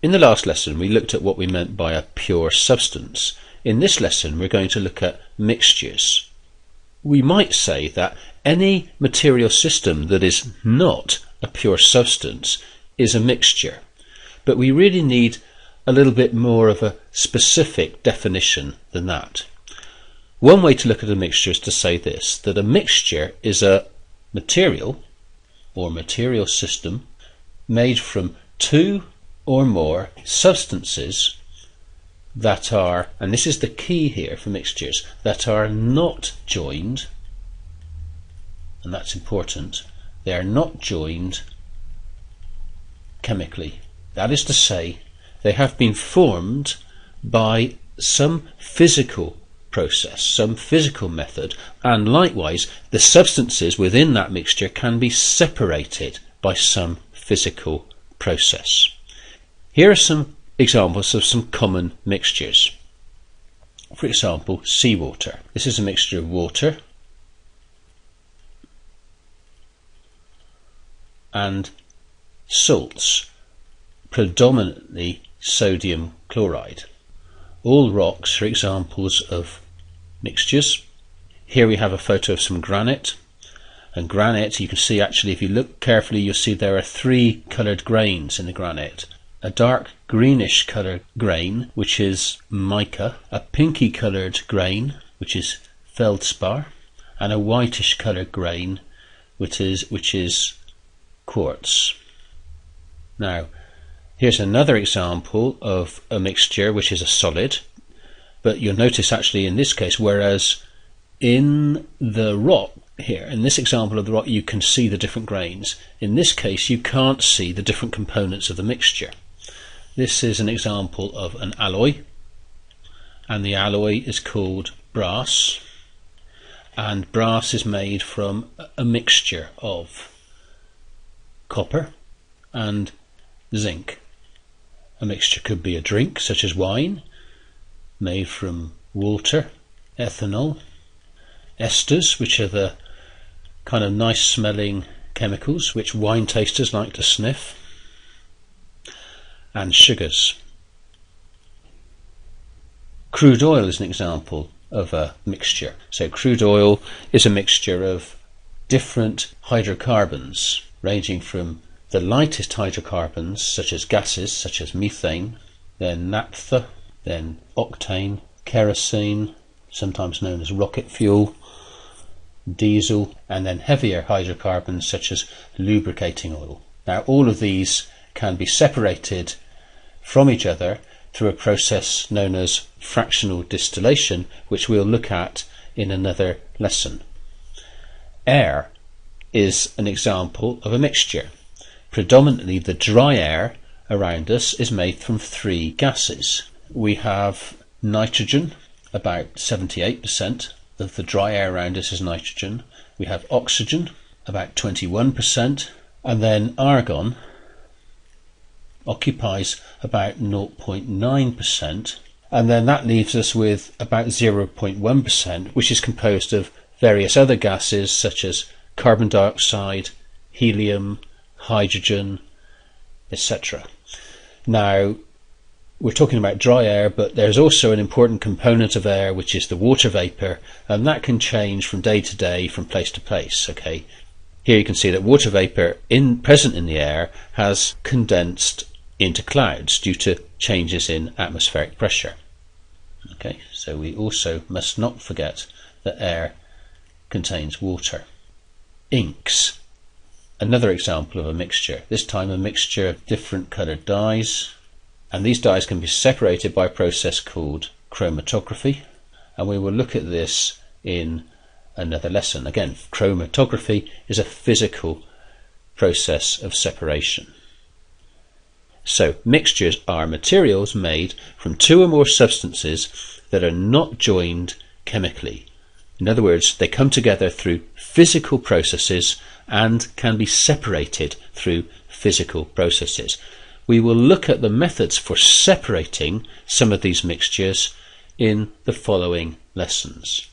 In the last lesson we looked at what we meant by a pure substance. In this lesson we're going to look at mixtures. We might say that any material system that is not a pure substance is a mixture, but we really need a little bit more of a specific definition than that. One way to look at a mixture is to say this, that a mixture is a material or material system made from two or more substances that are, and this is the key here for mixtures, that are not joined, and that's important, they are not joined chemically. That is to say, they have been formed by some physical process, some physical method, and likewise the substances within that mixture can be separated by some physical process. Here are some examples of some common mixtures. For example, seawater. This is a mixture of water and salts, predominantly sodium chloride. All rocks are examples of mixtures. Here we have a photo of some granite, and granite, you can see actually if you look carefully you'll see there are three coloured grains in the granite. A dark greenish coloured grain, which is mica, a pinky coloured grain, which is feldspar, and a whitish coloured grain, which is quartz. Now, here's another example of a mixture which is a solid, but you'll notice actually in this case, whereas in the rock here, in this example of the rock, you can see the different grains. In this case, you can't see the different components of the mixture. This is an example of an alloy, and the alloy is called brass, and brass is made from a mixture of copper and zinc. A mixture could be a drink such as wine, made from water, ethanol, esters, which are the kind of nice smelling chemicals which wine tasters like to sniff, and sugars. Crude oil is an example of a mixture. So crude oil is a mixture of different hydrocarbons, ranging from the lightest hydrocarbons such as gases such as methane, then naphtha, then octane, kerosene, sometimes known as rocket fuel, diesel, and then heavier hydrocarbons such as lubricating oil. Now all of these can be separated from each other through a process known as fractional distillation, which we'll look at in another lesson. Air is an example of a mixture. Predominantly the dry air around us is made from three gases. We have nitrogen, about 78% of the dry air around us is nitrogen. We have oxygen, about 21%, and then argon occupies about 0.9%, and then that leaves us with about 0.1%, which is composed of various other gases such as carbon dioxide, helium, hydrogen, etc. Now, we're talking about dry air, but there's also an important component of air which is the water vapour, and that can change from day to day, from place to place. Okay, here you can see that water vapour present in the air has condensed into clouds due to changes in atmospheric pressure. Okay, so we also must not forget that air contains water. Inks, another example of a mixture, this time a mixture of different coloured dyes, and these dyes can be separated by a process called chromatography, and we will look at this in another lesson. Again, chromatography is a physical process of separation. So mixtures are materials made from two or more substances that are not joined chemically. In other words, they come together through physical processes and can be separated through physical processes. We will look at the methods for separating some of these mixtures in the following lessons.